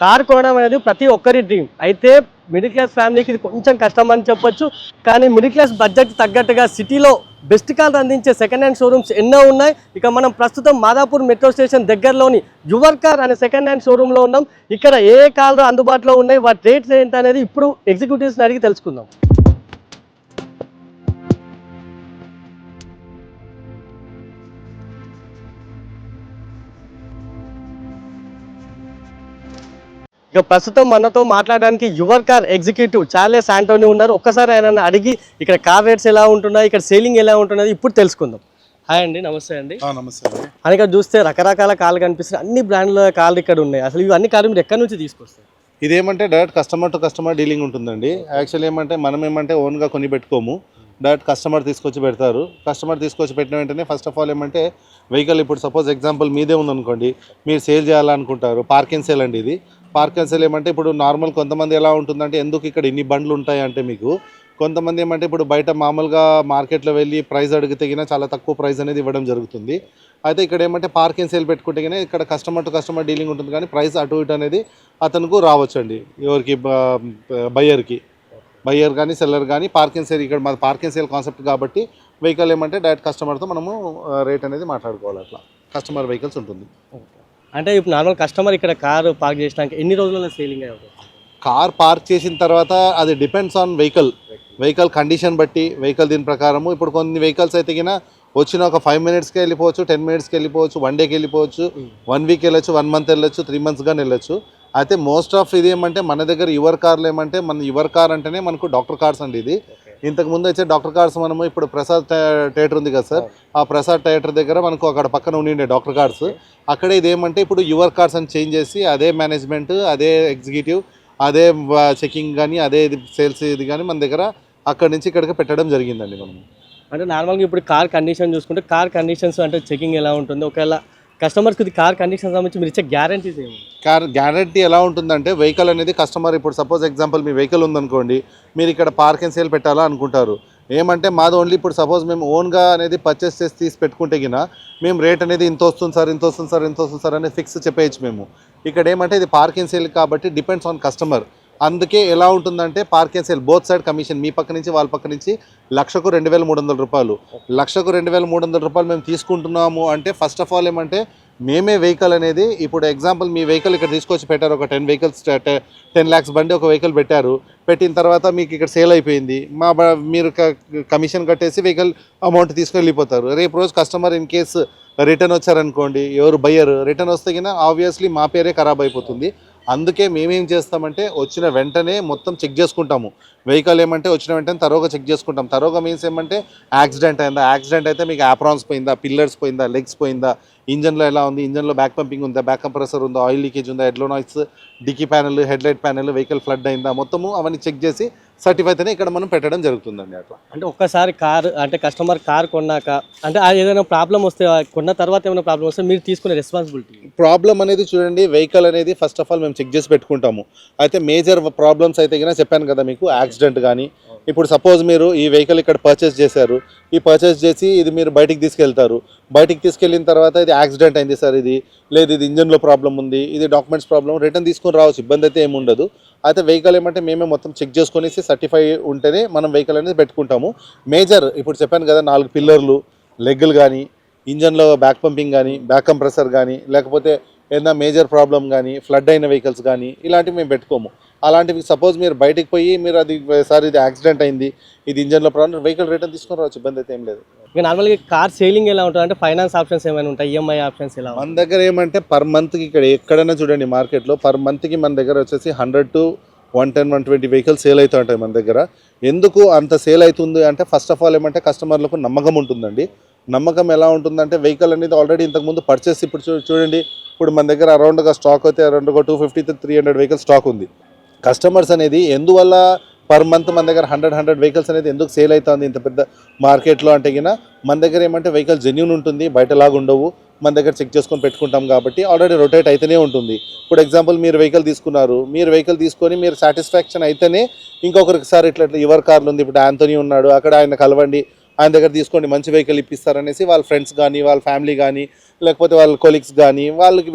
Car కొనడం అనేది ప్రతి ఒక్కరి డ్రీమ్. అయితే మిడిల్ క్లాస్ ఫ్యామిలీకి ఇది కొంచెం కష్టం అని చెప్పొచ్చు. కానీ మిడిల్ క్లాస్ బడ్జెట్ తగ్గట్టుగా సిటీలో బెస్ట్ కార్ అందించే సెకండ్ హ్యాండ్ షోరూమ్స్ ఎన్నో ఉన్నాయి. ఇక మనం ప్రస్తుతం మాదాపూర్ మెట్రో స్టేషన్ దగ్గరలోని యువర్ కార్ అనే సెకండ్ హ్యాండ్ షోరూంలో ఉన్నాం. ఇక్కడ ఏ కార్లు అందుబాటులో ఉన్నాయి, వాటి రేట్స్ ఏంటి అనేది ఇప్పుడు ఎగ్జిక్యూటివ్స్ని అడిగి తెలుసుకుందాం. ఇక ప్రస్తుతం మనతో మాట్లాడడానికి your car executive Charles Antony ఉన్నారు. ఒక్కసారి ఆయన అడిగి ఇక్కడ కార్ రేట్స్ ఎలా ఉంటున్నాయి, ఇక్కడ సేలింగ్ ఎలా ఉంటున్నది ఇప్పుడు తెలుసుకుందాం. హాయ్ అండి, నమస్తే అండి. నమస్తే అండి. అని ఇక్కడ చూస్తే రకరకాల కార్లు కనిపిస్తున్నాయి, అన్ని బ్రాండ్ల కార్లు ఇక్కడ ఉన్నాయి. అసలు ఇవి అన్ని కార్లు మీరు ఎక్కడి నుంచి తీసుకొస్తారు? ఇదేమంటే direct customer to customer dealing ఉంటుందండి. యాక్చువల్ ఏమంటే మనం ఏమంటే ఓన్గా కొని పెట్టుకోము, డైరెక్ట్ కస్టమర్ తీసుకొచ్చి పెడతారు. కస్టమర్ తీసుకొచ్చి పెట్టిన వెంటనే ఫస్ట్ ఆఫ్ ఆల్ ఏమంటే వెహికల్ ఇప్పుడు సపోజ్ ఎగ్జాంపుల్ మీదే ఉందనుకోండి, మీరు సేల్ చేయాలనుకుంటారు, పార్క్ అండ్ సేల్ అండి ఇది. పార్క్ అండ్ సేల్ ఏమంటే ఇప్పుడు నార్మల్ కొంతమంది ఎలా ఉంటుందంటే ఎందుకు ఇక్కడ ఇన్ని బండ్లు ఉంటాయి అంటే మీకు కొంతమంది ఏమంటే ఇప్పుడు బయట మామూలుగా మార్కెట్లో వెళ్ళి ప్రైస్ అడిగితే చాలా తక్కువ ప్రైస్ అనేది ఇవ్వడం జరుగుతుంది. అయితే ఇక్కడ ఏమంటే పార్క్ అండ్ సేల్ పెట్టుకుంటే ఇక్కడ కస్టమర్ టు కస్టమర్ డీలింగ్ ఉంటుంది, కానీ ప్రైస్ అటు ఇటు అనేది అతనికి రావచ్చండి. ఎవరికి బయ్యర్ కానీ సెల్లర్ కానీ పార్క్ అండ్ సేల్. ఇక్కడ మన పార్క్ అండ్ సేల్ కాన్సెప్ట్ కాబట్టి వెహికల్ ఏమంటే డైరెక్ట్ కస్టమర్తో మనము రేట్ అనేది మాట్లాడుకోవాలి. అట్లా కస్టమర్ వెహికల్స్ ఉంటుంది. అంటే ఇప్పుడు నార్మల్ కస్టమర్ ఇక్కడ కారు పార్క్ చేసినాక ఎన్ని రోజుల్లో సేలింగ్ అవుతుంది? కార్ పార్క్ చేసిన తర్వాత అది డిపెండ్స్ ఆన్ వెహికల్ కండిషన్ బట్టి వెహికల్ దీని ప్రకారము. ఇప్పుడు కొన్ని వెహికల్స్ అయితే వచ్చిన ఒక 5 మినిట్స్కి వెళ్ళిపోవచ్చు, 10 మినిట్స్కి వెళ్ళిపోవచ్చు, 1 డేకి వెళ్ళిపోవచ్చు, 1 వీక్ వెళ్ళొచ్చు, 1 మంత్ వెళ్ళొచ్చు, 3 మంత్స్ కానీ వెళ్ళొచ్చు. అయితే మోస్ట్ ఆఫ్ ఇది ఏమంటే మన దగ్గర యువర్ కార్లు ఏమంటే మన యువర్ కార్ అంటేనే మనకు డాక్టర్ కార్స్ అండి. ఇది ఇంతకు ముందు వచ్చే డాక్టర్ కార్స్ మనము ఇప్పుడు ప్రసాద్ థియేటర్ ఉంది కదా సార్, ఆ ప్రసాద్ థియేటర్ దగ్గర మనకు అక్కడ పక్కన ఉండిండే డాక్టర్ కార్స్, అక్కడే ఇది ఏమంటే ఇప్పుడు యువర్ కార్స్ అని చేంజ్ చేసి అదే మేనేజ్మెంట్, అదే ఎగ్జిక్యూటివ్, అదే చెకింగ్ కానీ అదే సేల్స్ ఇది కానీ మన దగ్గర అక్కడి నుంచి ఇక్కడికి పెట్టడం జరిగిందండి. మనం అంటే నార్మల్గా ఇప్పుడు కార్ కండిషన్ చూసుకుంటే కార్ కండిషన్స్ అంటే చెకింగ్ ఎలా ఉంటుంది, ఒకవేళ కస్టమర్స్కి ఇది కార్ కండిషన్ సంబంధించి మీరు ఇచ్చే గ్యారంటీస్ ఏమి? కార్ గ్యారంటీ ఎలా ఉంటుందంటే వెహికల్ అనేది కస్టమర్ ఇప్పుడు సపోజ్ ఎగ్జాంపుల్ మీ వెహికల్ ఉందనుకోండి, మీరు ఇక్కడ పార్క్ అండ్ సేల్ పెట్టాలా అనుకుంటారు. ఏమంటే మాది ఓన్లీ ఇప్పుడు సపోజ్ మేము ఓన్గా అనేది పర్చేస్ చేసి తీసి పెట్టుకుంటే మేము రేట్ అనేది ఇంత వస్తుంది సార్, ఇంత వస్తుంది సార్, ఇంత వస్తుంది సార్ అనేది ఫిక్స్ చెప్పేయచ్చు మేము. ఇక్కడ ఏమంటే ఇది పార్క్ అండ్ సేల్ కాబట్టి డిపెండ్స్ ఆన్ కస్టమర్. అందుకే ఎలా ఉంటుందంటే park and sale both side commission, మీ పక్క నుంచి వాళ్ళ పక్క నుంచి లక్షకు 2,300 రూపాయలు. లక్షకు 2,300 రూపాయలు మేము తీసుకుంటున్నాము అంటే ఫస్ట్ ఆఫ్ ఆల్ ఏమంటే మేమే వెహికల్ అనేది ఇప్పుడు ఎగ్జాంపుల్ మీ వెహికల్ ఇక్కడ తీసుకొచ్చి పెట్టారు, ఒక 10 వెహికల్స్ 10 lakhs బండి ఒక వెహికల్ పెట్టారు. పెట్టిన తర్వాత మీకు ఇక్కడ సేల్ అయిపోయింది, మీరు కమిషన్ కట్టేసి వెహికల్ అమౌంట్ తీసుకొని వెళ్ళిపోతారు. రేపు రోజు కస్టమర్ ఇన్ కేసు రిటర్న్ వచ్చారనుకోండి, ఎవరు బయ్యర్ రిటర్న్ వస్తే ఆబ్వియస్లీ మా పేరే ఖరాబ్ అయిపోతుంది. అందుకే మేమేం చేస్తామంటే వచ్చిన వెంటనే మొత్తం చెక్ చేసుకుంటాము. వెహికల్ ఏమంటే వచ్చిన వెంటనే తరోగా చెక్ చేసుకుంటాం. తరోగా మీన్స్ ఏమంటే యాక్సిడెంట్ అయిందా, యాక్సిడెంట్ అయితే మీకు యాప్రాన్స్ పోయిందా, పిల్లర్స్ పోయిందా, లెగ్స్ పోయిందా, ఇంజన్లో ఎలా ఉంది, ఇంజన్లో బ్యాక్ పంపింగ్ ఉందా, బ్యాక్ కంప్రెసర్ ఉందా, ఆయిల్ లీకేజ్ ఉందా, హెడ్లో noise, dickey panel, headlight panel, vehicle flood అయిందా, మొత్తము అవన్నీ చెక్ చేసి సర్టిఫై అయితేనే ఇక్కడ మనం పెట్టడం జరుగుతుందండి. అట్లా అంటే ఒక్కసారి కార్ అంటే కస్టమర్ కార్ కొన్నాక అంటే ఏదైనా ప్రాబ్లం వస్తే కొన్న తర్వాత ఏమైనా ప్రాబ్లం వస్తే మీరు తీసుకునే రెస్పాన్సిబిలిటీ? ప్రాబ్లం అనేది చూడండి, వెహికల్ అనేది ఫస్ట్ ఆఫ్ ఆల్ మేము చెక్ చేసి పెట్టుకుంటాము. అయితే మేజర్ ప్రాబ్లమ్స్ అయితే చెప్పాను కదా మీకు, యాక్సిడెంట్ కానీ ఇప్పుడు సపోజ్ మీరు ఈ వెహికల్ ఇక్కడ పర్చేస్ చేశారు, ఈ పర్చేస్ చేసి ఇది మీరు బయటికి తీసుకెళ్తారు, బయటికి తీసుకెళ్ళిన తర్వాత ఇది యాక్సిడెంట్ అయింది సార్, ఇది లేదు, ఇది ఇంజన్లో ప్రాబ్లం ఉంది, ఇది డాక్యుమెంట్స్ ప్రాబ్లం, రిటర్న్ తీసుకొని రావచ్చు, ఇబ్బంది అయితే ఏమి ఉండదు. అయితే వెహికల్ ఏమంటే మేమే మొత్తం చెక్ చేసుకునేసి సర్టిఫై ఉంటేనే మనం వెహికల్ అనేది పెట్టుకుంటాము. మేజర్ ఇప్పుడు చెప్పాను కదా 4 పిల్లర్లు, లెగ్లు కానీ, ఇంజన్లో బ్యాక్ పంపింగ్ కానీ, బ్యాక్ కంప్రెసర్ కానీ, లేకపోతే ఏదైనా మేజర్ ప్రాబ్లం కానీ, ఫ్లడ్ అయిన వెహికల్స్ కానీ ఇలాంటివి మేము పెట్టుకోము. అలాంటివి సపోజ్ మీరు బయటికి పోయి మీరు అది సార్ ఇది యాక్సిడెంట్ అయింది, ఇది ఇంజన్లో ప్రాబ్లం, వెహికల్ రిటర్న్ తీసుకొని రావచ్చు, ఇబ్బంది అయితే ఏం లేదు. ఇక నార్మల్గా కార్ సేలింగ్ ఎలా ఉంటుంది అంటే ఫైనాన్స్ ఆప్షన్స్ ఏమైనా ఉంటాయి, ఈఎంఐ ఆప్షన్స్ ఎలా? మన దగ్గర ఏమంటే పర్ మంత్కి ఇక్కడ ఎక్కడైనా చూడండి మార్కెట్లో పర్ మంత్కి మన దగ్గర వచ్చేసి 100 to 110, 120 వెహికల్స్ సేల్ అవుతూ ఉంటాయి మన దగ్గర. ఎందుకు అంత సేల్ అవుతుంది అంటే ఫస్ట్ ఆఫ్ ఆల్ ఏమంటే కస్టమర్లకు నమ్మకం ఉంటుందండి. నమ్మకం ఎలా ఉంటుందంటే వెహికల్ అనేది ఆల్రెడీ ఇంతకుముందు పర్చేస్ ఇప్పుడు చూడండి, ఇప్పుడు మన దగ్గర అరౌండ్గా స్టాక్ అయితే అరౌండ్ 250 to 300 వెహికల్స్ స్టాక్ ఉంది. కస్టమర్స్ అనేది ఎందువల్ల పర్ మంత్ మన దగ్గర 100 వెహికల్స్ అనేది ఎందుకు సేల్ అవుతుంది ఇంత పెద్ద మార్కెట్లో అంటే మన దగ్గర ఏమంటే వెహికల్ జెన్యూన్ ఉంటుంది, బయటలాగా ఉండవు, మన దగ్గర చెక్ చేసుకొని పెట్టుకుంటాం కాబట్టి ఆల్రెడీ రొటేట్ అయితేనే ఉంటుంది. ఇప్పుడు ఎగ్జాంపుల్ మీరు వెహికల్ తీసుకున్నారు, మీరు వెహికల్ తీసుకొని మీరు సాటిస్ఫాక్షన్ అయితేనే ఇంకొకరికి సార్ ఇట్లా యువర్ కార్లు ఉంది, ఇప్పుడు ఆంటోనీ ఉన్నాడు అక్కడ, ఆయన కలవండి, ఆయన దగ్గర తీసుకోండి, మంచి వెహికల్ ఇప్పిస్తారనేసి వాళ్ళ ఫ్రెండ్స్ కానీ, వాళ్ళ ఫ్యామిలీ కానీ, లేకపోతే వాళ్ళ కొలీగ్స్ కానీ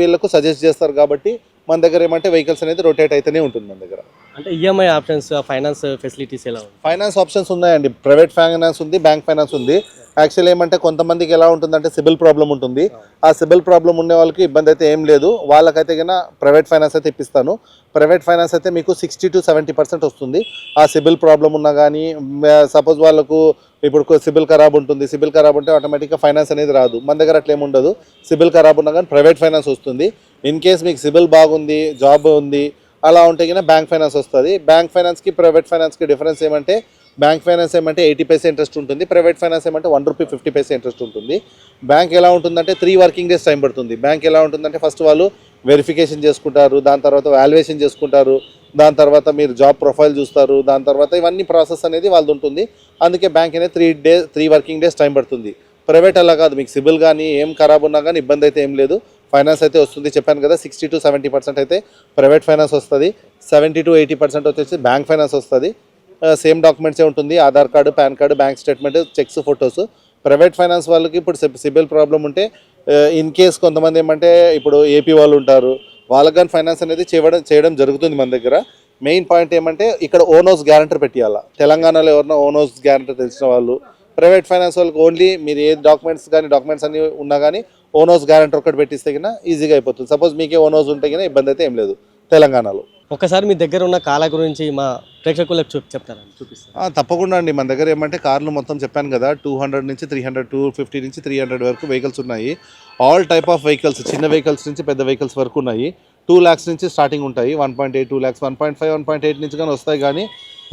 వీళ్ళకు సజెస్ట్ చేస్తారు. కాబట్టి మన దగ్గర ఏమంటే వెహికల్స్ అనేది రొటేట్ అయితేనే ఉంటుంది మన దగ్గర. అంటే ఈఎంఐ ఆప్షన్స్, ఫైనాన్స్ ఫెసిలిటీస్ ఎలా ఉంది? ఫైనాన్స్ ఆప్షన్స్ ఉన్నాయండి. ప్రైవేట్ ఫైనాన్స్ ఉంది, బ్యాంక్ ఫైనాన్స్ ఉంది. యాక్చువల్లీ ఏమంటే కొంతమందికి ఎలా ఉంటుందంటే సిబిల్ ప్రాబ్లం ఉంటుంది. ఆ సిబిల్ ప్రాబ్లం ఉండే వాళ్ళకి ఇబ్బంది అయితే ఏం లేదు. వాళ్ళకైతే కన్నా ప్రైవేట్ ఫైనాన్స్ అయితే ఇప్పిస్తాను. ప్రైవేట్ ఫైనాన్స్ అయితే మీకు 60 to 70% వస్తుంది. ఆ సిబిల్ ప్రాబ్లం ఉన్నా కానీ, సపోజ్ వాళ్ళకు ఇప్పుడు సిబిల్ ఖరాబ్ ఉంటుంది, సిబిల్ ఖరాబ్ ఉంటే ఆటోమేటిక్గా ఫైనాన్స్ అనేది రాదు. మన దగ్గర అట్లా ఏమి ఉండదు. సిబిల్ ఖరాబ్ ఉన్నా కానీ ప్రైవేట్ ఫైనాన్స్ వస్తుంది. ఇన్ కేస్ మీకు సిబిల్ బాగుంది, జాబ్ ఉంది అలా ఉంటే కన్నా బ్యాంక్ ఫైనాన్స్ వస్తుంది. బ్యాంక్ ఫైనాన్స్కి ప్రైవేట్ ఫైనాన్స్కి డిఫరెన్స్ ఏమంటే, బ్యాంక్ ఫైనాన్స్ ఏమంటే 80 పైసే ఇంట్రెస్ట్ ఉంటుంది, ప్రైవేట్ ఫైనాన్స్ ఏమంటే ₹1.50 ఇంట్రెస్ట్ ఉంటుంది. బ్యాంక్ ఎలా ఉంటుందంటే 3 వర్కింగ్ డేస్ టైం పడుతుంది. బ్యాంక్ ఎలా ఉంటుందంటే ఫస్ట్ వాళ్ళు వెరిఫికేషన్ చేసుకుంటారు, దాని తర్వాత వాల్యుయేషన్ చేసుకుంటారు, దాని తర్వాత మీరు జాబ్ ప్రొఫైల్ చూస్తారు, దాని తర్వాత ఇవన్నీ ప్రాసెస్ అనేది వాళ్ళది ఉంటుంది. అందుకే బ్యాంక్ అనేది 3 వర్కింగ్ డేస్ టైం పడుతుంది. ప్రైవేట్ అలా కాదు, మీకు సిబిల్ కానీ ఏం ఖరాబ్ ఉన్నా కానీ ఇబ్బంది అయితే ఏం లేదు. ఫైనాన్స్ అయితే వస్తుంది. చెప్పాను కదా 60 to 70% అయితే ప్రైవేట్ ఫైనాన్స్ వస్తుంది, 70 to 80% వచ్చేసి బ్యాంక్ ఫైనాన్స్ వస్తుంది. సేమ్ డాక్యుమెంట్సే ఉంటుంది, Aadhaar card, pan card, bank statement, checks, photos. Private finance వాళ్ళకి ఇప్పుడు సిబిల్ ప్రాబ్లం ఉంటే ఇన్ కేస్ కొంతమంది ఏమంటే ఇప్పుడు ఏపీ వాళ్ళు ఉంటారు, వాళ్ళకి కానీ ఫైనాన్స్ అనేది చేయడం జరుగుతుంది మన దగ్గర. మెయిన్ పాయింట్ ఏమంటే ఇక్కడ ఓన్ హౌస్ గ్యారంటర్ పెట్టియాలా. తెలంగాణలో ఎవరైనా ఓన్ హౌస్ గ్యారంటర్ తెలిసిన వాళ్ళు, ప్రైవేట్ ఫైనాన్స్ వాళ్ళకి ఓన్లీ మీరు ఏ డాక్యుమెంట్స్ అన్ని ఉన్నా కానీ ఓన్ హౌస్ గ్యారంటర్ ఒకటి పెట్టిస్తే కన్నా ఈజీగా అయిపోతుంది. సపోజ్ మీకే ఓన్ హౌస్ ఉంటే కన్నా ఇబ్బంది అయితే ఏం లేదు తెలంగాణలో. ఒకసారి మీ దగ్గర ఉన్న కార్ల గురించి మా ప్రేక్షకులకు చెప్తారా? చూపిస్తాను. తప్పకుండా అండి. మన దగ్గర ఏమంటే కార్లు మొత్తం చెప్పాను కదా 200 నుంచి 300, 250 నుంచి 300 వరకు వెహికల్స్ ఉన్నాయి. ఆల్ టైప్ ఆఫ్ వెహికల్స్, చిన్న వెహికల్స్ నుంచి పెద్ద వెహికల్స్ వరకు ఉన్నాయి. 2 lakhs నుంచి స్టార్టింగ్ ఉంటాయి. 1.8, 2 lakhs, 1.5, 1.8 నుంచి కానీ వస్తాయి. కానీ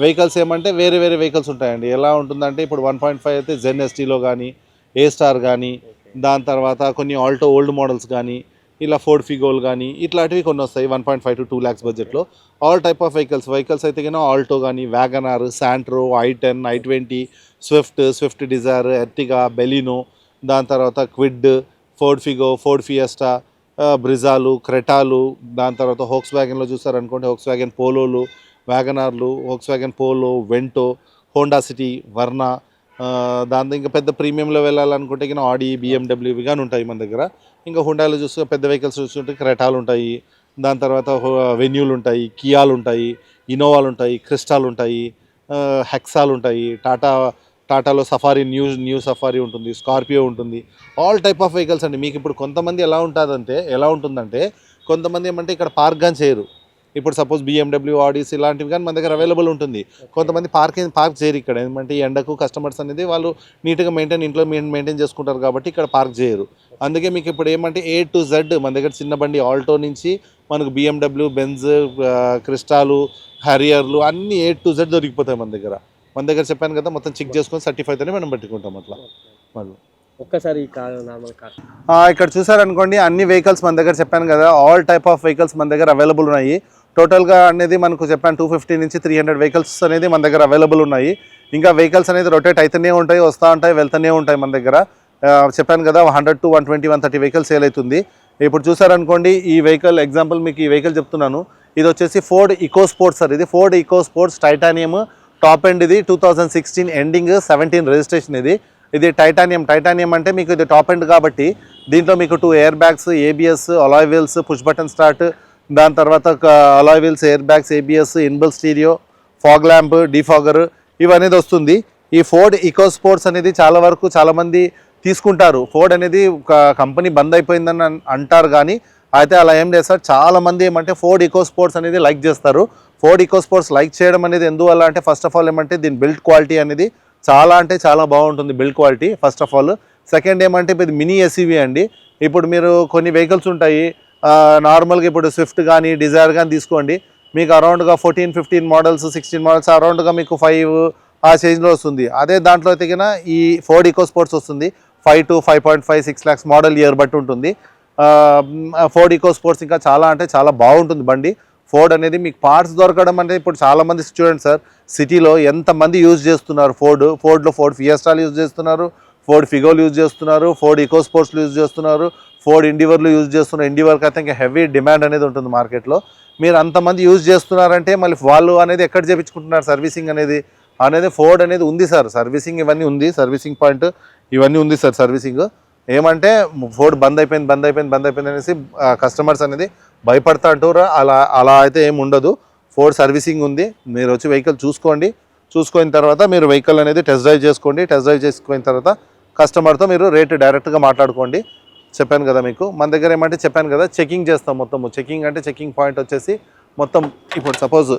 వెహికల్స్ ఏమంటే వేరే వెహికల్స్ ఉంటాయండి. ఎలా ఉంటుందంటే ఇప్పుడు 1.5 అయితే జెన్ ఎస్టీలో కానీ, ఏ స్టార్ కానీ, దాని తర్వాత కొన్ని ఆల్టో ఓల్డ్ మోడల్స్ కానీ, ఇలా ఫోర్డ్ ఫిగోల్ కానీ ఇట్లాంటివి కొన్ని వస్తాయి 1.5 to 2 lakhs బడ్జెట్లో. ఆల్ టైప్ ఆఫ్ వెహికల్స్ అయితే కానీ ఆల్టో కానీ, WagonR, Santro, i10, i20, Swift Dzire, Ertiga, Baleno, దాని తర్వాత Kwid, Ford Figo, Ford Fiesta, బ్రిజాలు, క్రెటాలు, దాని తర్వాత హోక్స్ వ్యాగన్లో చూసారనుకోండి హోక్స్ వ్యాగన్ పోలోలు, వ్యాగనార్లు, Volkswagen Polo, Vento, Honda City, Verna, దాంతో ఇంకా పెద్ద ప్రీమియంలో వెళ్ళాలనుకుంటే కానీ ఆడి, BMW ఇవి కానీ ఉంటాయి మన దగ్గర. ఇంకా హుండాలో చూస్తే పెద్ద వెహికల్స్ చూసుకుంటే క్రెటాలు ఉంటాయి, దాని తర్వాత వెన్యూలు ఉంటాయి, కియాలు ఉంటాయి, ఇన్నోవాలు ఉంటాయి, క్రిస్టాలు ఉంటాయి, హెక్సాలు ఉంటాయి, టాటాలో సఫారీ, న్యూ సఫారీ ఉంటుంది, స్కార్పియో ఉంటుంది. ఆల్ టైప్ ఆఫ్ వెహికల్స్ అండి. మీకు ఇప్పుడు కొంతమంది ఎలా ఉంటుందంటే కొంతమంది ఏమంటే ఇక్కడ పార్క్ కానీ చేయరు. ఇప్పుడు సపోజ్ BMW, ఆడీస్ ఇలాంటివి కానీ మన దగ్గర అవైలబుల్ ఉంటుంది. కొంతమంది పార్క్ చేయరు ఇక్కడ. ఏమంటే ఈ ఎండకు కస్టమర్స్ అనేది వాళ్ళు నీట్గా ఇంట్లో మెయింటైన్ చేసుకుంటారు కాబట్టి ఇక్కడ పార్క్ చేయరు. అందుకే మీకు ఇప్పుడు ఏమంటే A to Z మన దగ్గర చిన్న బండి ఆల్టో నుంచి మనకు BMW, బెంజ్, క్రిస్టాలు, హ్యారియర్లు అన్నీ A to Z దొరికిపోతాయి మన దగ్గర. చెప్పాను కదా మొత్తం చెక్ చేసుకొని సర్టిఫైతోనే మనం పెట్టుకుంటాం అట్లా. మళ్ళీ ఒక్కసారి నార్మల్ కార్ ఇక్కడ చూసారనుకోండి అన్ని వెహికల్స్ మన దగ్గర చెప్పాను కదా ఆల్ టైప్ ఆఫ్ వెహికల్స్ మన దగ్గర అవైలబుల్ ఉన్నాయి. టోటల్గా అనేది మనకు చెప్పాను 250 నుంచి 300 వెహికల్స్ అనేది మన దగ్గర అవైలబుల్ ఉన్నాయి. ఇంకా వెహికల్స్ అనేది రొటేట్ అయితేనే ఉంటాయి, వస్తూ ఉంటాయి, వెళ్తూనే ఉంటాయి మన దగ్గర. చెప్పాను కదా 100 to 120, 130 వెహికల్స్ సేల్ అవుతుంది. ఇప్పుడు చూసారనుకోండి ఈ వెహికల్ ఎగ్జాంపుల్ మీకు ఈ వెహికల్ చెప్తున్నాను. ఇది వచ్చేసి ఫోర్డ్ ఇకో స్పోర్ట్స్ సార్. ఇది ఫోర్డ్ ఇకో స్పోర్ట్స్ టైటానియం టాప్ ఎండ్. ఇది 2016 ఎండింగ్ 17 రిజిస్ట్రేషన్. ఇది టైటానియం అంటే మీకు ఇది టాప్ ఎండ్ కాబట్టి దీంట్లో మీకు 2 air bags, ABS, alloy wheels, push button start, దాని తర్వాత alloy wheels, air bags, ABS, inbuilt stereo, fog lamp, defogger ఇవనేది వస్తుంది. ఈ ఫోర్డ్ ఇకో స్పోర్ట్స్ అనేది చాలామంది తీసుకుంటారు. ఫోర్డ్ అనేది ఒక కంపెనీ బంద్ అయిపోయిందని అంటారు కానీ అయితే అలా ఏం లేదు సార్. చాలామంది ఏమంటే ఫోర్డ్ ఇకో స్పోర్ట్స్ అనేది లైక్ చేస్తారు. ఫోర్డ్ ఇకో స్పోర్ట్స్ లైక్ చేయడం అనేది ఎందువల్ల అంటే ఫస్ట్ ఆఫ్ ఆల్ ఏమంటే దీని బిల్డ్ క్వాలిటీ అనేది చాలా బాగుంటుంది. Build quality first of all. Second ఏమంటే ఇది మినీ SUV అండి. ఇప్పుడు మీరు కొన్ని వెహికల్స్ ఉంటాయి నార్మల్గా ఇప్పుడు స్విఫ్ట్ కానీ డిజైర్ కానీ తీసుకోండి, మీకు అరౌండ్గా 14-15 మోడల్స్, 16 మోడల్స్ అరౌండ్గా మీకు 5 ఆ చేంజ్లో వస్తుంది. అదే దాంట్లో తెగిన ఈ ఫోర్డ్ ఇకో స్పోర్ట్స్ వస్తుంది 5 to 5.5, 6 lakhs మోడల్ ఇయర్ బట్టి ఉంటుంది. ఫోర్డ్ ఇకో స్పోర్ట్స్ ఇంకా చాలా బాగుంటుంది బండి. ఫోర్డ్ అనేది మీకు పార్ట్స్ దొరకడం అంటే ఇప్పుడు చాలామంది చూడండి సార్ సిటీలో ఎంతమంది యూజ్ చేస్తున్నారు. ఫోర్డ్లో ఫోర్డ్ ఫియస్టాలు యూజ్ చేస్తున్నారు, ఫోర్డ్ ఫిగోలు యూజ్ చేస్తున్నారు, ఫోర్డ్ ఇకో స్పోర్ట్స్లు యూజ్ చేస్తున్నారు, ఫోర్డ్ ఎండివర్లు యూజ్ చేస్తున్నారు. ఎండివర్కి అయితే ఇంకా హెవీ డిమాండ్ అనేది ఉంటుంది మార్కెట్లో. మీరు అంతమంది యూజ్ చేస్తున్నారంటే మళ్ళీ వాళ్ళు అనేది ఎక్కడ చేయించుకుంటున్నారు సర్వీసింగ్ అనేది ఫోర్డ్ అనేది ఉంది సార్. సర్వీసింగ్ ఇవన్నీ ఉంది, సర్వీసింగ్ పాయింట్ ఇవన్నీ ఉంది సార్ సర్వీసింగ్. ఏమంటే ఫోర్డ్ బంద్ అయిపోయింది అనేసి కస్టమర్స్ అనేది భయపడతా అంటారు. అలా అయితే ఏమి ఉండదు. ఫోర్డ్ సర్వీసింగ్ ఉంది. మీరు వచ్చి వెహికల్ చూసుకున్న తర్వాత మీరు వెహికల్ అనేది టెస్ట్ డ్రైవ్ చేసుకోండి. టెస్ట్ డ్రైవ్ చేసుకున్న తర్వాత కస్టమర్తో మీరు రేటు డైరెక్ట్గా మాట్లాడుకోండి. చెప్పాను కదా మీకు, మన దగ్గర ఏమంటే చెప్పాను కదా చెకింగ్ చేస్తాం. మొత్తము చెకింగ్ అంటే చెకింగ్ పాయింట్ వచ్చేసి మొత్తం ఇప్పుడు సపోజ్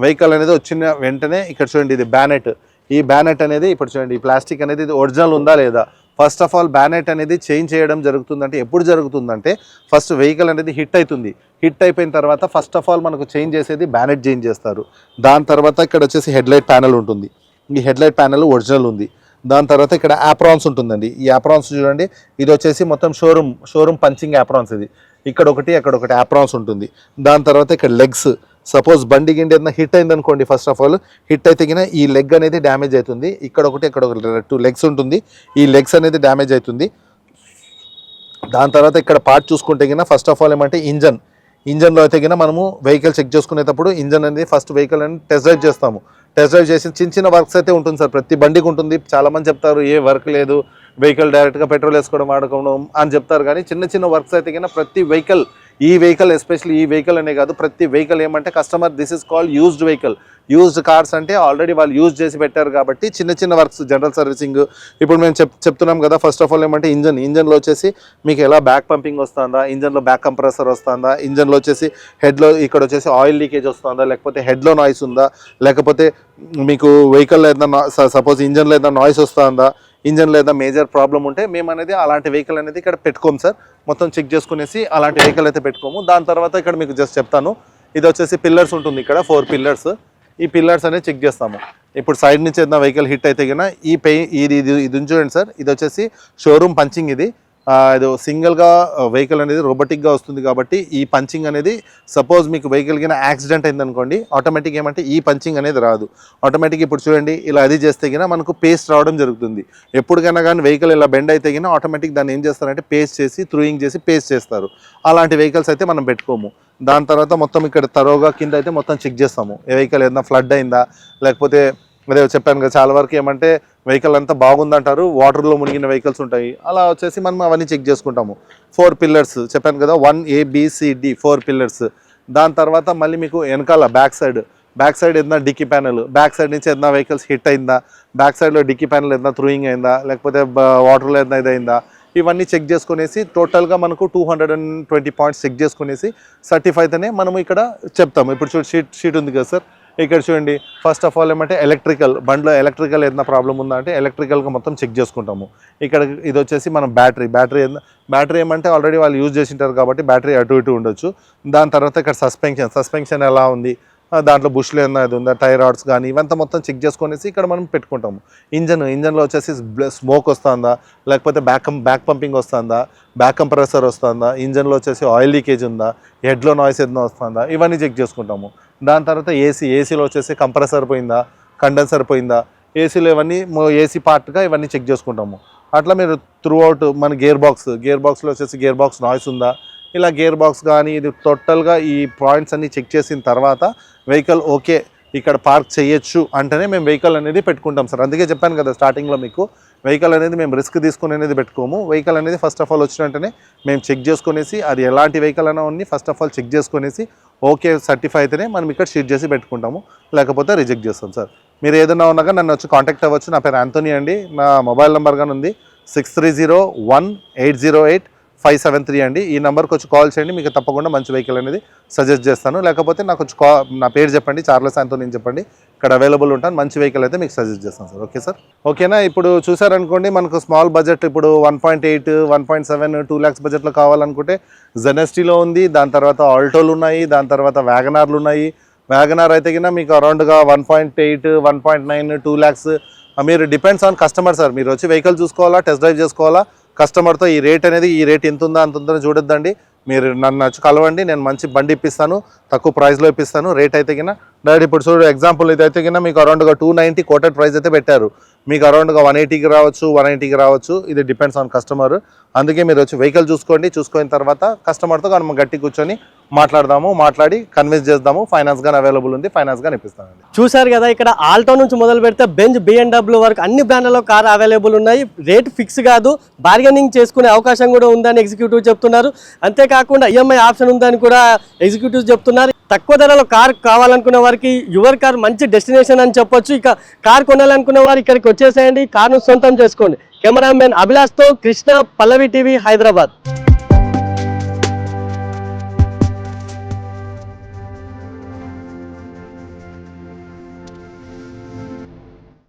వెహికల్ అనేది వచ్చిన వెంటనే ఇక్కడ చూడండి, ఇది బ్యానెట్. ఈ బ్యానెట్ అనేది ఇప్పుడు చూడండి, ఈ ప్లాస్టిక్ అనేది ఇది ఒరిజినల్ ఉందా లేదా. ఫస్ట్ ఆఫ్ ఆల్ బ్యానెట్ అనేది చేంజ్ చేయడం జరుగుతుందంటే ఎప్పుడు జరుగుతుందంటే ఫస్ట్ వెహికల్ అనేది హిట్ అవుతుంది. హిట్ అయిపోయిన తర్వాత ఫస్ట్ ఆఫ్ ఆల్ మనకు చేంజ్ చేసేది బ్యానెట్ చేంజ్ చేస్తారు. దాని తర్వాత ఇక్కడ వచ్చేసి హెడ్లైట్ ప్యానెల్ ఉంటుంది. ఈ హెడ్లైట్ ప్యానెల్ ఒరిజినల్ ఉంది. దాని తర్వాత ఇక్కడ యాప్రాన్స్ ఉంటుందండి. ఈ యాప్రాన్స్ చూడండి, ఇది వచ్చేసి మొత్తం షోరూమ్ పంచింగ్ యాప్రాన్స్. ఇది ఇక్కడ ఒకటి అక్కడ ఒకటి యాప్రాన్స్ ఉంటుంది. దాని తర్వాత ఇక్కడ లెగ్స్, సపోజ్ బండి గిండి ఏదైనా హిట్ అయింది అనుకోండి, ఫస్ట్ ఆఫ్ ఆల్ హిట్ అయితే కినా ఈ లెగ్ అనేది డ్యామేజ్ అవుతుంది. ఇక్కడ ఒకటి అక్కడ ఒకటి 2 లెగ్స్ ఉంటుంది. ఈ లెగ్స్ అనేది డ్యామేజ్ అవుతుంది. దాని తర్వాత ఇక్కడ పార్ట్ చూసుకుంటే కినా ఫస్ట్ ఆఫ్ ఆల్ ఏమంటే ఇంజన్లో అయితే కినా మనము వెహికల్ చెక్ చేసుకునేటప్పుడు ఇంజన్ అనేది ఫస్ట్ వెహికల్ అనేది టెస్ట్ డ్రైవ్ చేస్తాము. టెస్ట్ డ్రైవ్ చేసి చిన్న వర్క్స్ అయితే ఉంటుంది సార్, ప్రతి బండికి ఉంటుంది. చాలామంది చెప్తారు ఏ వర్క్ లేదు, వెహికల్ డైరెక్ట్గా పెట్రోల్ వేసుకోవడం వాడుకోవడం అని చెప్తారు. కానీ చిన్న వర్క్స్ అయితే కినా ప్రతి వెహికల్, ఈ వెహికల్ ఎస్పెషల్లీ ఈ వెహికల్ అనే కాదు, ప్రతి వెహికల్ ఏమంటే customer this is called used vehicle. Used cars అంటే ఆల్రెడీ వాళ్ళు యూజ్ చేసి పెట్టారు కాబట్టి చిన్న వర్క్స్, జనరల్ సర్వీసింగ్. ఇప్పుడు మేము చెప్తున్నాం కదా, ఫస్ట్ ఆఫ్ ఆల్ ఏమంటే ఇంజన్లో వచ్చేసి మీకు ఎలా బ్యాక్ పంపింగ్ వస్తుందా, ఇంజన్లో బ్యాక్ కంప్రెసర్ వస్తుందా, ఇంజన్లో వచ్చేసి హెడ్లో ఇక్కడ వచ్చేసి ఆయిల్ లీకేజ్ వస్తుందా, లేకపోతే హెడ్లో నాయిస్ ఉందా, లేకపోతే మీకు వెహికల్లో ఏదైనా సపోజ్ ఇంజన్లో ఏదైనా నాయిస్ వస్తుందా, ఇంజన్లో ఏదైనా మేజర్ ప్రాబ్లం ఉంటే మేము అనేది అలాంటి వెహికల్ అనేది ఇక్కడ పెట్టుకోము సార్. మొత్తం చెక్ చేసుకునేసి అలాంటి వెహికల్ అయితే పెట్టుకోము. దాని తర్వాత ఇక్కడ మీకు జస్ట్ చెప్తాను, ఇది వచ్చేసి పిల్లర్స్ ఉంటుంది. ఇక్కడ 4 పిల్లర్స్, ఈ పిల్లర్స్ అనేది చెక్ చేస్తాము. ఇప్పుడు సైడ్ నుంచి ఏదైనా వెహికల్ హిట్ అయితే కన్నా ఇది చూడండి సార్, ఇది వచ్చేసి షోరూమ్ పంచింగ్. ఇది సింగిల్గా వెహికల్ అనేది రోబోటిక్గా వస్తుంది కాబట్టి ఈ పంచింగ్ అనేది సపోజ్ మీకు వెహికల్ కింద యాక్సిడెంట్ అయిందనుకోండి, ఆటోమేటిక్ ఏమంటే ఈ పంచింగ్ అనేది రాదు. ఆటోమేటిక్ ఇప్పుడు చూడండి, ఇలా అది చేస్తే కినా మనకు పేస్ట్ రావడం జరుగుతుంది. ఎప్పటికైనా కానీ వెహికల్ ఇలా బెండ్ అయితే కినా ఆటోమేటిక్ దాన్ని ఏం చేస్తారంటే పేస్ట్ చేసి త్రూయింగ్ చేసి పేస్ట్ చేస్తారు. అలాంటి వెహికల్స్ అయితే మనం పెట్టుకోము. దాని తర్వాత మొత్తం ఇక్కడ తరోగా కింద అయితే మొత్తం చెక్ చేస్తాము. ఏ వెహికల్ ఏదైనా ఫ్లడ్ అయిందా, లేకపోతే అదే చెప్పాను కదా చాలా వరకు ఏమంటే వెహికల్ అంతా బాగుందంటారు, వాటర్లో మునిగిన వెహికల్స్ ఉంటాయి. అలా వచ్చేసి మనం అవన్నీ చెక్ చేసుకుంటాము. 4 పిల్లర్స్ చెప్పాను కదా, 1 ABCD 4 పిల్లర్స్. దాని తర్వాత మళ్ళీ మీకు వెనకాల బ్యాక్ సైడ్ ఏదైనా డిక్కీ ప్యానెల్, బ్యాక్ సైడ్ నుంచి ఏదైనా వెహికల్స్ హిట్ అయిందా, బ్యాక్ సైడ్లో డిక్కీ ప్యానెల్ ఏదైనా త్రూయింగ్ అయిందా, లేకపోతే వాటర్లో ఏదైనా ఇదైందా, ఇవన్నీ చెక్ చేసుకునేసి టోటల్గా మనకు 220 పాయింట్స్ చెక్ చేసుకునేసి సర్టిఫైతేనే మనము ఇక్కడ చెప్తాము. ఇప్పుడు షీట్ ఉంది కదా సార్, ఇక్కడ చూడండి. ఫస్ట్ ఆఫ్ ఆల్ ఏమంటే బండిలో ఎలక్ట్రికల్ ఏదైనా ప్రాబ్లం ఉందా అంటే ఎలక్ట్రికల్గా మొత్తం చెక్ చేసుకుంటాము. ఇక్కడ ఇది వచ్చేసి మనం బ్యాటరీ ఏమంటే ఆల్రెడీ వాళ్ళు యూజ్ చేసింటారు కాబట్టి బ్యాటరీ అటు ఇటు ఉండొచ్చు. దాని తర్వాత ఇక్కడ సస్పెన్షన్ ఎలా ఉంది, దాంట్లో బుష్లు ఏదైనా ఇది ఉందా, టైర్ రాడ్స్ కానీ ఇవంతా మొత్తం చెక్ చేసుకునేసి ఇక్కడ మనం పెట్టుకుంటాము. ఇంజన్లో వచ్చేసి స్మోక్ వస్తుందా, లేకపోతే బ్యాక్ పంపింగ్ వస్తుందా, బ్యాక్ కంప్రెసర్ వస్తుందా, ఇంజన్లో వచ్చేసి ఆయిల్ లీకేజ్ ఉందా, హెడ్లో నాయిస్ ఏదైనా వస్తుందా, ఇవన్నీ చెక్ చేసుకుంటాము. దాని తర్వాత ఏసీలో వచ్చేసి కంప్రెసర్ పోయిందా, కండెన్సర్ పోయిందా, ఏసీలో ఇవన్నీ ఏసీ పార్ట్గా ఇవన్నీ చెక్ చేసుకుంటాము. అట్లా మీరు త్రూ అవుట్ మన గేర్ బాక్స్లో వచ్చేసి గేర్ బాక్స్ నాయిస్ ఉందా, ఇలా గేర్ బాక్స్ కానీ ఇది టోటల్గా ఈ పాయింట్స్ అన్ని చెక్ చేసిన తర్వాత వెహికల్ ఓకే ఇక్కడ పార్క్ చేయొచ్చు అంటేనే మేము వెహికల్ అనేది పెట్టుకుంటాం సార్. అందుకే చెప్పాను కదా స్టార్టింగ్లో మీకు, వెహికల్ అనేది మేము రిస్క్ తీసుకుని అనేది పెట్టుకోము. వెహికల్ అనేది ఫస్ట్ ఆఫ్ ఆల్ వచ్చినట్టునే మేము చెక్ చేసుకునేసి అది ఎలాంటి వెహికల్ అయినా ఉంది ఫస్ట్ ఆఫ్ ఆల్ చెక్ చేసుకునేసి ఓకే సర్టిఫై అయితేనే మనం ఇక్కడ షీట్ చేసి పెట్టుకుంటాము, లేకపోతే రిజెక్ట్ చేస్తాం సార్. మీరు ఏదైనా ఉన్నాగా నన్ను వచ్చి కాంటాక్ట్ అవ్వచ్చు. నా పేరు ఆంటోనీ అండి. నా మొబైల్ నెంబర్ కానీ ఉంది 6301808573 అండి. ఈ నెంబర్కి వచ్చి కాల్ చేయండి, మీకు తప్పకుండా మంచి వెహికల్ అనేది సజెస్ట్ చేస్తాను. లేకపోతే నాకు వచ్చి నా పేరు చెప్పండి, చార్లెస్ ఆంటోనీ చెప్పండి, ఇక్కడ అవైలబుల్ ఉంటాను. మంచి వెహికల్ అయితే మీకు సజెస్ట్ చేస్తాను సార్. ఓకే సార్, ఓకేనా. ఇప్పుడు చూసారనుకోండి మనకు స్మాల్ బడ్జెట్ ఇప్పుడు 1.8, 1.7, 2 lakhs బడ్జెట్లో కావాలనుకుంటే జెనెస్టీలో ఉంది. దాని తర్వాత ఆల్టోలు ఉన్నాయి, దాని తర్వాత వ్యాగనార్లు ఉన్నాయి. వ్యాగనార్ అయితే కింద మీకు అరౌండ్గా 1.8, 1.9, 2 lakhs. మీరు డిపెండ్స్ ఆన్ కస్టమర్ సార్. మీరు వచ్చి వెహికల్ చూసుకోవాలా, టెస్ట్ డ్రైవ్ చేసుకోవాలా, కస్టమర్తో ఈ రేట్ అనేది ఈ రేట్ ఎంత ఉందా అంత ఉందో చూడొద్దండి. మీరు నన్ను వచ్చి కలవండి, నేను మంచి బండి ఇప్పిస్తాను, తక్కువ ప్రైస్లో ఇప్పిస్తాను. రేట్ అయితే కింద డైరెక్ట్ ఇప్పుడు చూడు ఎగ్జాంపుల్ ఇదైతే కింద మీకు అరౌండ్గా 290 కోటెడ్ ప్రైస్ అయితే పెట్టారు, మీకు అరౌండ్గా 180కి రావచ్చు, 190కి రావచ్చు, ఇది డిపెండ్స్ ఆన్ కస్టమర్. అందుకే మీరు వచ్చి వెహికల్ చూసుకోండి, చూసుకున్న తర్వాత కస్టమర్తో మనం గట్టి కూర్చొని మాట్లాడి కన్విన్స్ చేద్దాము. ఫైనాన్స్ గానీ అవైలబుల్ ఉంది, ఫైనాన్స్ గానీ ఇప్పిస్తామండి. చూసారు కదా, ఇక్కడ ఆల్టో నుంచి మొదలు పెడితే బెంజ్, BMW వరకు అన్ని బ్రాండ్లలో కార్ అవైలబుల్ ఉన్నాయి. రేట్ ఫిక్స్ కాదు, బార్గెనింగ్ చేసుకునే అవకాశం కూడా ఉందని ఎగ్జిక్యూటివ్ చెప్తున్నారు. అంతేకాకుండా EMI ఆప్షన్ ఉందని కూడా ఎగ్జిక్యూటివ్ చెప్తున్నారు. తక్కువ ధరలో కార్ కావాలనుకునే వారికి యువర్ కార్ మంచి డెస్టినేషన్ అని చెప్పొచ్చు. ఇక కార్ కొనాలనుకునే వారు ఇక్కడికి వచ్చేసేయండి, కార్ను సొంతం చేసుకోండి. కెమెరామెన్ అభిలాష్తో కృష్ణ, పల్లవి టీవీ, హైదరాబాద్.